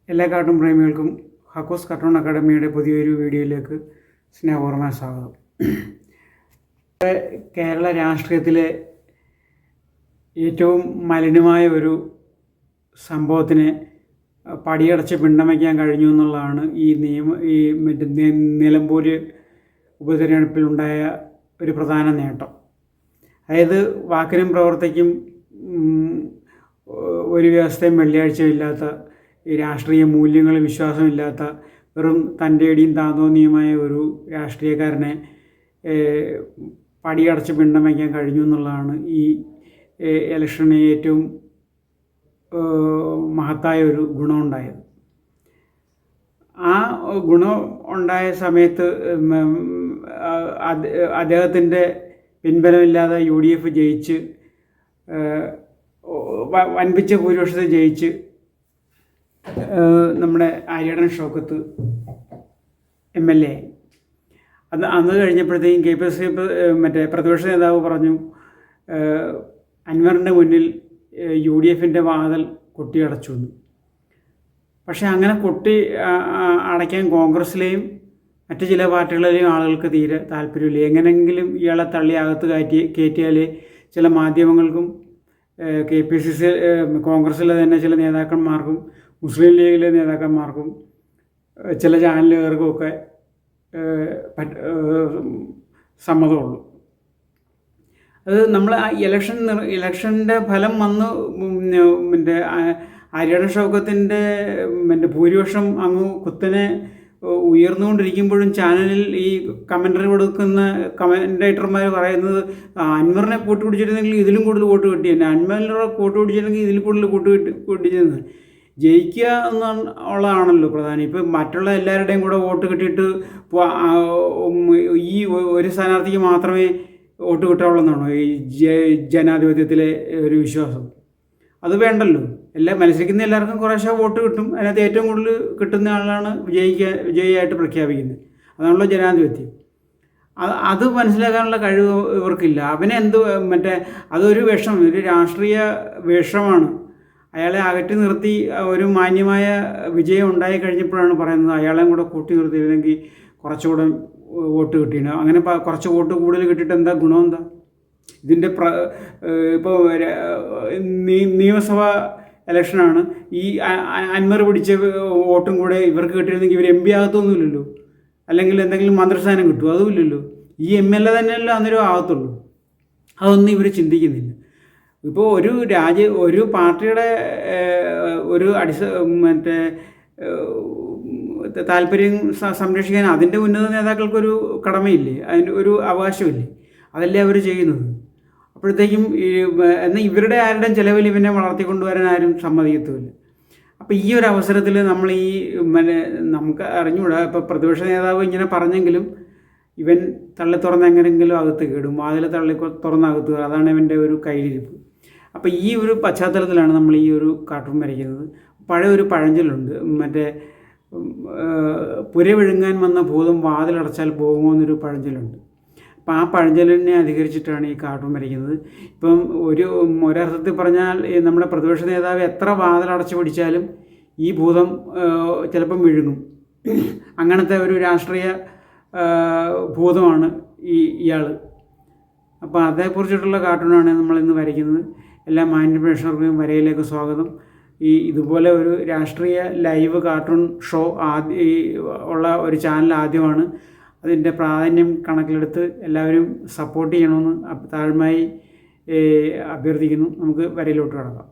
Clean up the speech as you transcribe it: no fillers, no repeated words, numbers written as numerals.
എല്ലാ cartoon പ്രേമികൾക്കും ഹക്കോസ് cartoon അക്കാഡമിയുടെ പുതിയൊരു വീഡിയോയിലേക്ക് സ്നേഹപൂർവ്വമായ സ്വാഗതം. കേരള രാഷ്ട്രീയത്തിലെ ഏറ്റവും മലിനമായ ഒരു സംഭവത്തിനെ പടിയടച്ച് പിണ്ടമയ്ക്കാൻ കഴിഞ്ഞു എന്നുള്ളതാണ് ഈ നിലമ്പൂർ ഉപതെരഞ്ഞെടുപ്പിലുണ്ടായ ഒരു പ്രധാന നേട്ടം. അതായത് വാക്കിനും പ്രവർത്തിക്കും ഒരു വ്യവസ്ഥയും വെള്ളിയാഴ്ചയും ഇല്ലാത്ത, ഈ രാഷ്ട്രീയ മൂല്യങ്ങളിൽ വിശ്വാസമില്ലാത്ത, വെറും തൻ്റെടിയും താന്തോന്നിയുമായ ഒരു രാഷ്ട്രീയക്കാരനെ പടിയടച്ച് പിണ്ടം വയ്ക്കാൻ കഴിഞ്ഞു എന്നുള്ളതാണ് ഈ ഇലക്ഷന് ഏറ്റവും മഹത്തായ ഒരു ഗുണമുണ്ടായത്. ആ ഗുണം ഉണ്ടായ സമയത്ത് അദ്ദേഹത്തിൻ്റെ പിൻബലമില്ലാതെ UDF ജയിച്ച് വൻപിച്ച ഭൂരിപക്ഷത്തിൽ ജയിച്ച് നമ്മുടെ ആര്യടൻ ഷൗക്കത്ത് MLA ആയി. അന്ന് കഴിഞ്ഞപ്പോഴത്തേക്കും KPSC പ്രതിപക്ഷ നേതാവ് പറഞ്ഞു, അൻവറിൻ്റെ മുന്നിൽ UDFൻ്റെ വാതിൽ കൊട്ടിയടച്ചു എന്ന്. പക്ഷേ അങ്ങനെ അടയ്ക്കാൻ കോൺഗ്രസ്സിലെയും മറ്റ് ചില പാർട്ടികളിലെയും ആളുകൾക്ക് തീരെ താല്പര്യമില്ല. എങ്ങനെയെങ്കിലും ഇയാളെ തള്ളി അകത്ത് കയറ്റിയാൽ ചില മാധ്യമങ്ങൾക്കും KPCC കോൺഗ്രസ്സിലെ തന്നെ ചില നേതാക്കന്മാർക്കും മുസ്ലിം ലീഗിലെ നേതാക്കന്മാർക്കും ചില ചാനലുകാർക്കുമൊക്കെ സമ്മതമുള്ളൂ. അത് നമ്മൾ ആ ഇലക്ഷൻ്റെ ഫലം വന്ന് ആര്യടൻ ഷൗക്കത്തിൻ്റെ ഭൂരിപക്ഷം അങ്ങ് കുത്തനെ ഉയർന്നുകൊണ്ടിരിക്കുമ്പോഴും ചാനലിൽ ഈ കമൻ്ററി കൊടുക്കുന്ന കമൻറ്റേറ്റർമാർ പറയുന്നത്, അൻവറിനെ വോട്ട് പിടിച്ചിരുന്നെങ്കിൽ ഇതിലും കൂടുതൽ വോട്ട് കിട്ടിയെന്നെ, അൻവറിനെ വോട്ട് പിടിച്ചിരുന്നെങ്കിൽ ഇതിൽ കൂടുതൽ വോട്ട് കിട്ടിച്ചെന്ന്. ജയിക്കുക എന്നുള്ളതാണല്ലോ പ്രധാനം. ഇപ്പം മറ്റുള്ള എല്ലാവരുടെയും കൂടെ വോട്ട് കിട്ടിയിട്ട് ഈ ഒരു സ്ഥാനാർത്ഥിക്ക് മാത്രമേ വോട്ട് കിട്ടാവുള്ളതെന്നാണോ ഈ ജനാധിപത്യത്തിലെ ഒരു വിശ്വാസം? അത് വേണ്ടല്ലോ. മത്സരിക്കുന്ന എല്ലാവർക്കും കുറേശ്ശെ വോട്ട് കിട്ടും. അതിനകത്ത് ഏറ്റവും കൂടുതൽ കിട്ടുന്ന ആളാണ് വിജയിയായിട്ട് പ്രഖ്യാപിക്കുന്നത്. അതാണല്ലോ ജനാധിപത്യം. അത് മനസ്സിലാക്കാനുള്ള കഴിവ് ഇവർക്കില്ല. അതൊരു ഒരു രാഷ്ട്രീയ വേഷമാണ്. അയാളെ അകറ്റി നിർത്തി ഒരു മാന്യമായ വിജയം ഉണ്ടായി കഴിഞ്ഞപ്പോഴാണ് പറയുന്നത് അയാളെയും കൂടെ കൂട്ടി നിർത്തിയിരുന്നെങ്കിൽ കുറച്ചുകൂടെ വോട്ട് കിട്ടിയാണ്. അങ്ങനെ കുറച്ച് വോട്ട് കൂടുതൽ കിട്ടിയിട്ട് എന്താ ഗുണം? എന്താ ഇതിൻ്റെ ഇപ്പോൾ നിയമസഭ ഇലക്ഷനാണ്. ഈ അൻവർ പിടിച്ച വോട്ടും കൂടെ ഇവർക്ക് കിട്ടിയിരുന്നെങ്കിൽ ഇവർ MP ആകത്തൊന്നുമില്ലല്ലോ. അല്ലെങ്കിൽ എന്തെങ്കിലും മന്ത്രിസ്ഥാനം കിട്ടുമോ? അതുമില്ലല്ലോ. ഈ MLA തന്നെയല്ലോ അന്നേരം ആകത്തുള്ളൂ. അതൊന്നും ഇവർ ചിന്തിക്കുന്നില്ല. ഇപ്പോൾ ഒരു പാർട്ടിയുടെ ഒരു താല്പര്യം സംരക്ഷിക്കാൻ അതിൻ്റെ ഉന്നത നേതാക്കൾക്കൊരു കടമയില്ലേ, അതിൻ്റെ ഒരു അവകാശമില്ലേ? അതല്ലേ അവർ ചെയ്യുന്നത്. അപ്പോഴത്തേക്കും എന്നാൽ ഇവരുടെ ആരുടെയും ചിലവിൽ ഇവനെ വളർത്തിക്കൊണ്ടുവരാൻ ആരും സമ്മതിക്കത്തുമില്ല. അപ്പോൾ ഈ ഒരു അവസരത്തിൽ നമ്മൾ നമുക്ക് അറിഞ്ഞുകൂടാ. ഇപ്പോൾ പ്രതിപക്ഷ നേതാവ് ഇങ്ങനെ പറഞ്ഞെങ്കിലും ഇവൻ തള്ളി തുറന്ന് എങ്ങനെയെങ്കിലും അകത്ത് കയറും, വാതിൽ തള്ളി തുറന്ന് അകത്ത് കയറും. അതാണ് ഇവൻ്റെ ഒരു കയ്യിലിരിപ്പ്. അപ്പോൾ ഈ ഒരു പശ്ചാത്തലത്തിലാണ് നമ്മൾ ഈ ഒരു കാർട്ടൂൺ വരയ്ക്കുന്നത്. പഴയ ഒരു പഴഞ്ചൊല്ലുണ്ട്, പുര വിഴുങ്ങാൻ വന്ന ഭൂതം വാതിലടച്ചാൽ പോകുമോ എന്നൊരു പഴഞ്ചൊല്ലുണ്ട്. അപ്പം ആ പഴഞ്ചൊല്ലിനെ അധികരിച്ചിട്ടാണ് ഈ കാർട്ടൂൺ വരയ്ക്കുന്നത്. ഇപ്പം ഒരർത്ഥത്തിൽ പറഞ്ഞാൽ നമ്മുടെ പ്രതിപക്ഷ നേതാവ് എത്ര വാതിലടച്ച് പിടിച്ചാലും ഈ ഭൂതം ചിലപ്പം വിഴുങ്ങും. അങ്ങനത്തെ ഒരു രാഷ്ട്രീയ ഭൂതമാണ് ഇയാൾ. അപ്പോൾ അതേക്കുറിച്ചിട്ടുള്ള കാർട്ടൂണാണ് നമ്മളിന്ന് വരയ്ക്കുന്നത്. എല്ലാ മാന്യ പ്രേക്ഷകർക്കും വരയിലേക്ക് സ്വാഗതം. ഇതുപോലെ ഒരു രാഷ്ട്രീയ ലൈവ് കാർട്ടൂൺ ഷോ ഉള്ള ഒരു ചാനൽ ആദ്യമാണ്. അതിൻ്റെ പ്രാധാന്യം കണക്കിലെടുത്ത് എല്ലാവരും സപ്പോർട്ട് ചെയ്യണമെന്ന് താഴ്മയായി അഭ്യർത്ഥിക്കുന്നു. നമുക്ക് വരയിലോട്ട് കടക്കാം.